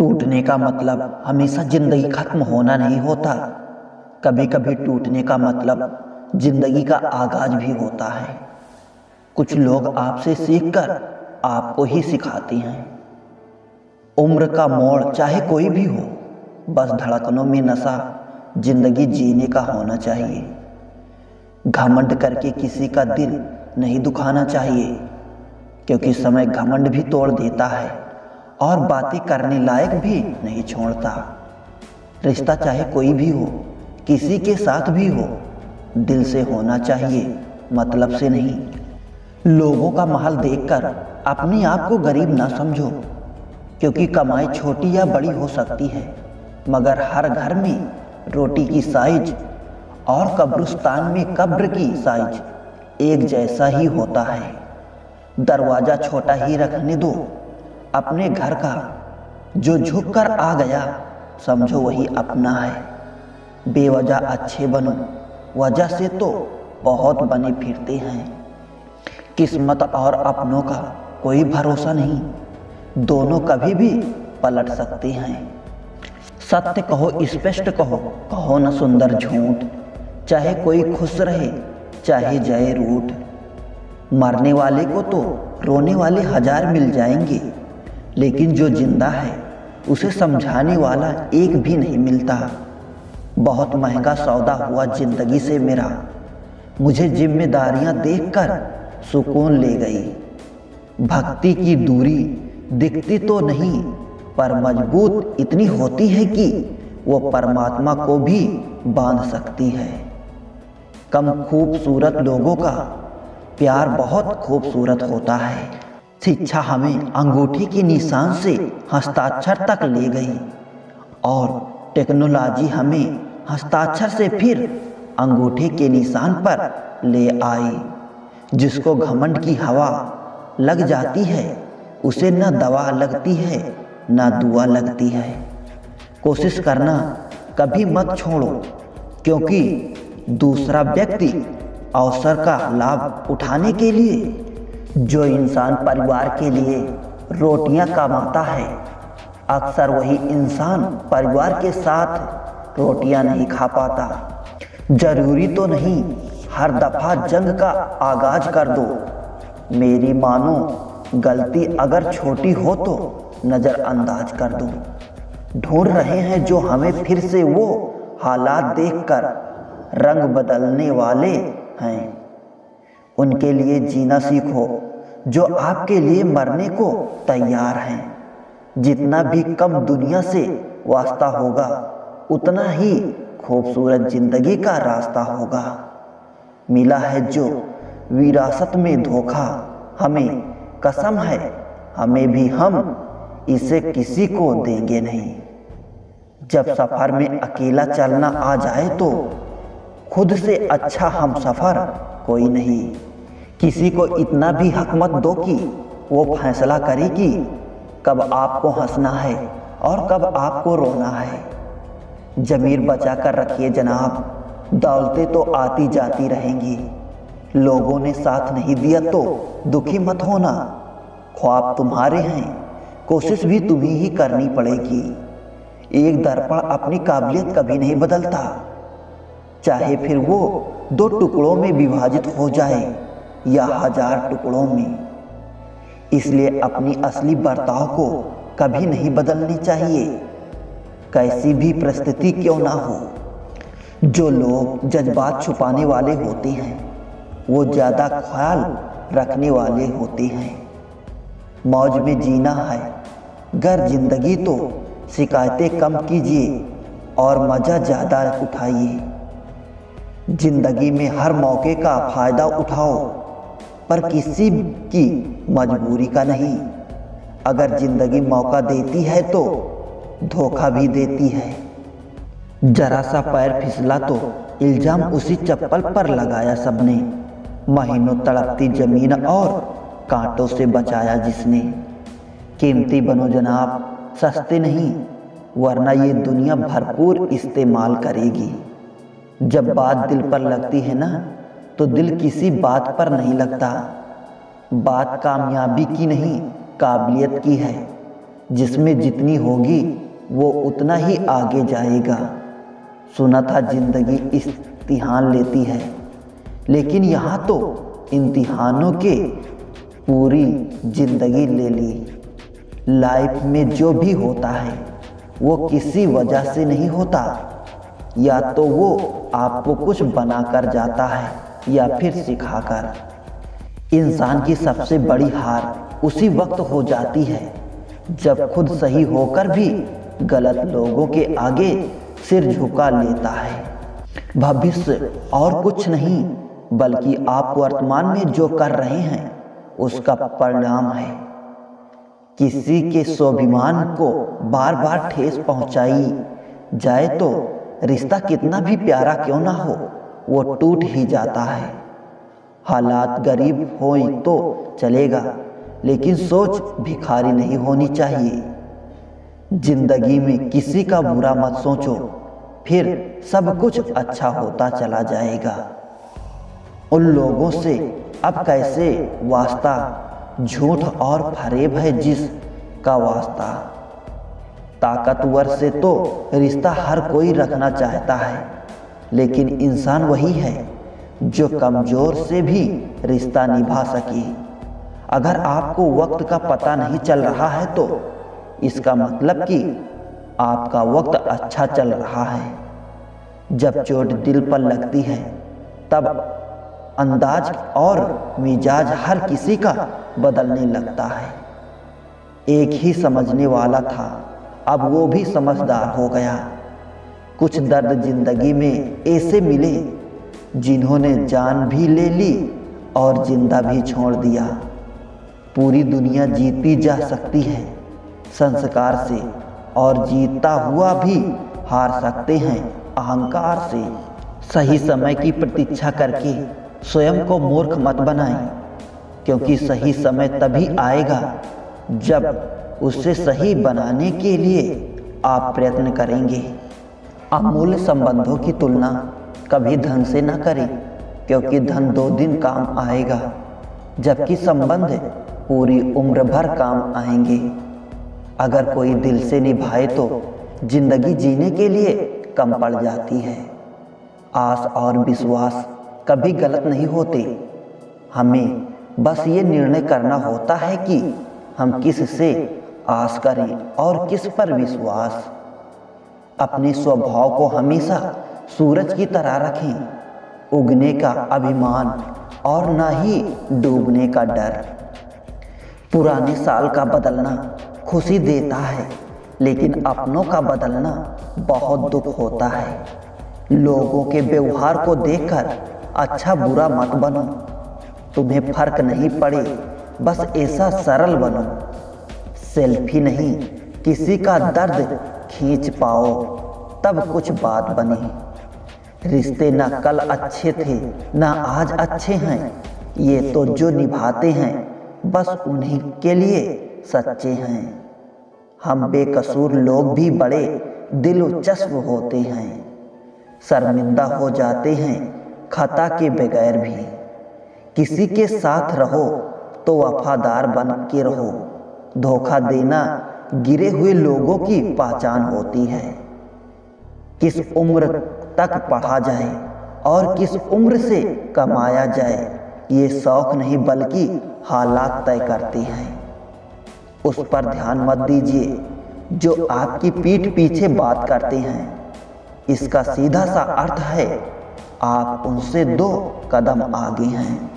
टूटने का मतलब हमेशा जिंदगी खत्म होना नहीं होता। कभी कभी टूटने का मतलब जिंदगी का आगाज भी होता है। कुछ लोग आपसे सीखकर आपको ही सिखाते हैं। उम्र का मोड़ चाहे कोई भी हो, बस धड़कनों में नशा जिंदगी जीने का होना चाहिए। घमंड करके किसी का दिल नहीं दुखाना चाहिए, क्योंकि समय घमंड भी तोड़ देता है और बातें करने लायक भी नहीं छोड़ता। रिश्ता चाहे कोई भी हो, किसी के साथ भी हो, दिल से होना चाहिए, मतलब से नहीं। लोगों का महल देखकर अपने आप को गरीब ना समझो, क्योंकि कमाई छोटी या बड़ी हो सकती है, मगर हर घर में रोटी की साइज और कब्रिस्तान में कब्र की साइज एक जैसा ही होता है। दरवाजा छोटा ही रखने दो अपने घर का, जो झुक कर आ गया समझो वही अपना है। बेवजह अच्छे बनो, वजह से तो बहुत बने फिरते हैं। किस्मत और अपनों का कोई भरोसा नहीं, दोनों कभी भी पलट सकते हैं। सत्य कहो, स्पष्ट कहो, कहो न सुंदर झूठ, चाहे कोई खुश रहे चाहे जाए रूठ। मरने वाले को तो रोने वाले हजार मिल जाएंगे, लेकिन जो जिंदा है उसे समझाने वाला एक भी नहीं मिलता। बहुत महंगा सौदा हुआ जिंदगी से मेरा, मुझे जिम्मेदारियां देखकर सुकून ले गई। भक्ति की दूरी दिखती तो नहीं, पर मजबूत इतनी होती है कि वो परमात्मा को भी बांध सकती है। कम खूबसूरत लोगों का प्यार बहुत खूबसूरत होता है। शिक्षा हमें अंगूठी के निशान से हस्ताक्षर तक ले गई, और टेक्नोलॉजी हमें हस्ताक्षर से फिर अंगूठे के निशान पर ले आई। जिसको घमंड की हवा लग जाती है, उसे न दवा लगती है न दुआ लगती है। कोशिश करना कभी मत छोड़ो, क्योंकि दूसरा व्यक्ति अवसर का लाभ उठाने के लिए, जो इंसान परिवार के लिए रोटियां कमाता है, अक्सर वही इंसान परिवार के साथ रोटियां नहीं खा पाता। जरूरी तो नहीं हर दफा जंग का आगाज कर दो। मेरी मानो, गलती अगर छोटी हो तो नजरअंदाज कर दो। ढूंढ रहे हैं जो हमें फिर से वो हालात देखकर रंग बदलने वाले हैं, उनके लिए जीना सीखो जो आपके लिए मरने को तैयार हैं। जितना भी कम दुनिया से वास्ता होगा, उतना ही खूबसूरत जिंदगी का रास्ता होगा। मिला है जो विरासत में धोखा, हमें कसम है हमें भी हम इसे किसी को देंगे नहीं। जब सफर में अकेला चलना आ जाए तो खुद से अच्छा हम सफर कोई नहीं। किसी को इतना भी हक मत दो कि वो फैसला करे कि कब आपको हंसना है और कब आपको रोना है। जमीर बचा कर रखिए जनाब, दौलतें तो आती जाती रहेंगी। लोगों ने साथ नहीं दिया तो दुखी मत होना। ख्वाब तुम्हारे हैं, कोशिश भी तुम्हें ही करनी पड़ेगी। एक दर्पण अपनी काबिलियत कभी नहीं बदलता, चाहे फिर वो 2 टुकड़ों में विभाजित हो जाए या 1000 टुकड़ों में। इसलिए अपनी असली बर्ताव को कभी नहीं बदलनी चाहिए, कैसी भी परिस्थिति क्यों ना हो। जो लोग जज्बात छुपाने वाले होते हैं, वो ज़्यादा ख्याल रखने वाले होते हैं। मौज में जीना है गर जिंदगी तो शिकायतें कम कीजिए और मज़ा ज़्यादा उठाइए। जिंदगी में हर मौके का फायदा उठाओ, पर किसी की मजबूरी का नहीं। अगर जिंदगी मौका देती है तो धोखा भी देती है। जरा सा पैर फिसला तो इल्जाम उसी चप्पल पर लगाया सबने। महीनों तड़पती जमीन और कांटों से बचाया जिसने। कीमती बनो जनाब, सस्ते नहीं, वरना ये दुनिया भरपूर इस्तेमाल करेगी। जब बात दिल पर लगती है ना, तो दिल किसी बात पर नहीं लगता। बात कामयाबी की नहीं, काबिलियत की है। जिसमें जितनी होगी वो उतना ही आगे जाएगा। सुना था जिंदगी इम्तिहान लेती है, लेकिन यहाँ तो इम्तिहानों के पूरी जिंदगी ले ली। लाइफ में जो भी होता है वो किसी वजह से नहीं होता, या तो वो आपको कुछ बनाकर जाता है या फिर सिखाकर। इंसान की सबसे बड़ी हार उसी वक्त हो जाती है जब खुद सही होकर भी गलत लोगों के आगे सिर झुका लेता है। भविष्य और कुछ नहीं बल्कि आप वर्तमान में जो कर रहे हैं उसका परिणाम है। किसी के स्वाभिमान को बार बार ठेस पहुंचाई जाए तो रिश्ता कितना भी प्यारा क्यों ना हो वो टूट ही जाता है। हालात गरीब हो तो चलेगा, लेकिन सोच भिखारी नहीं होनी चाहिए। जिंदगी में किसी का बुरा मत सोचो, फिर सब कुछ अच्छा होता चला जाएगा। उन लोगों से अब कैसे वास्ता, झूठ और फरेब है जिसका वास्ता। ताकतवर से तो रिश्ता हर कोई रखना चाहता है, लेकिन इंसान वही है जो कमज़ोर से भी रिश्ता निभा सके। अगर आपको वक्त का पता नहीं चल रहा है तो इसका मतलब कि आपका वक्त अच्छा चल रहा है। जब चोट दिल पर लगती है तब अंदाज और मिजाज हर किसी का बदलने लगता है। एक ही समझने वाला था, अब वो भी समझदार हो गया। कुछ दर्द जिंदगी में ऐसे मिले जिन्होंने जान भी ले ली और जिंदा भी छोड़ दिया। पूरी दुनिया जीती जा सकती है संस्कार से, और जीता हुआ भी हार सकते हैं अहंकार से। सही समय की प्रतीक्षा करके स्वयं को मूर्ख मत बनाएं, क्योंकि सही समय तभी आएगा जब उसे सही बनाने के लिए आप प्रयत्न करेंगे। अमूल्य संबंधों की तुलना कभी धन से न करें, क्योंकि धन 2 दिन काम आएगा, जबकि संबंध पूरी उम्र भर काम आएंगे। अगर कोई दिल से निभाए तो जिंदगी जीने के लिए कम पड़ जाती है। आस और विश्वास कभी गलत नहीं होते। हमें बस ये निर्णय करना होता है कि हम किस से आस करें और किस पर विश्वास। अपने स्वभाव को हमेशा सूरज की तरह रखें, उगने का अभिमान और ना ही डूबने का डर। पुराने साल का बदलना खुशी देता है, लेकिन अपनों का बदलना बहुत दुख होता है। लोगों के व्यवहार को देखकर अच्छा बुरा मत बनो। तुम्हें फर्क नहीं पड़े, बस ऐसा सरल बनो। सेल्फी नहीं, किसी का दर्द खींच पाओ तब कुछ बात बने। रिश्ते ना कल अच्छे थे ना आज अच्छे हैं, ये तो जो निभाते हैं बस उन्हीं के लिए सच्चे हैं। हम बेकसूर लोग भी बड़े दिलचस्प होते हैं, शर्मिंदा हो जाते हैं खता के बगैर भी। किसी के साथ रहो तो वफादार बन के रहो। धोखा देना गिरे हुए लोगों की पहचान होती है। किस उम्र तक पढ़ा जाए और किस उम्र से कमाया जाए, ये शौक नहीं बल्कि हालात तय करते हैं। उस पर ध्यान मत दीजिए जो आपकी पीठ पीछे बात करते हैं। इसका सीधा सा अर्थ है आप उनसे 2 कदम आगे हैं।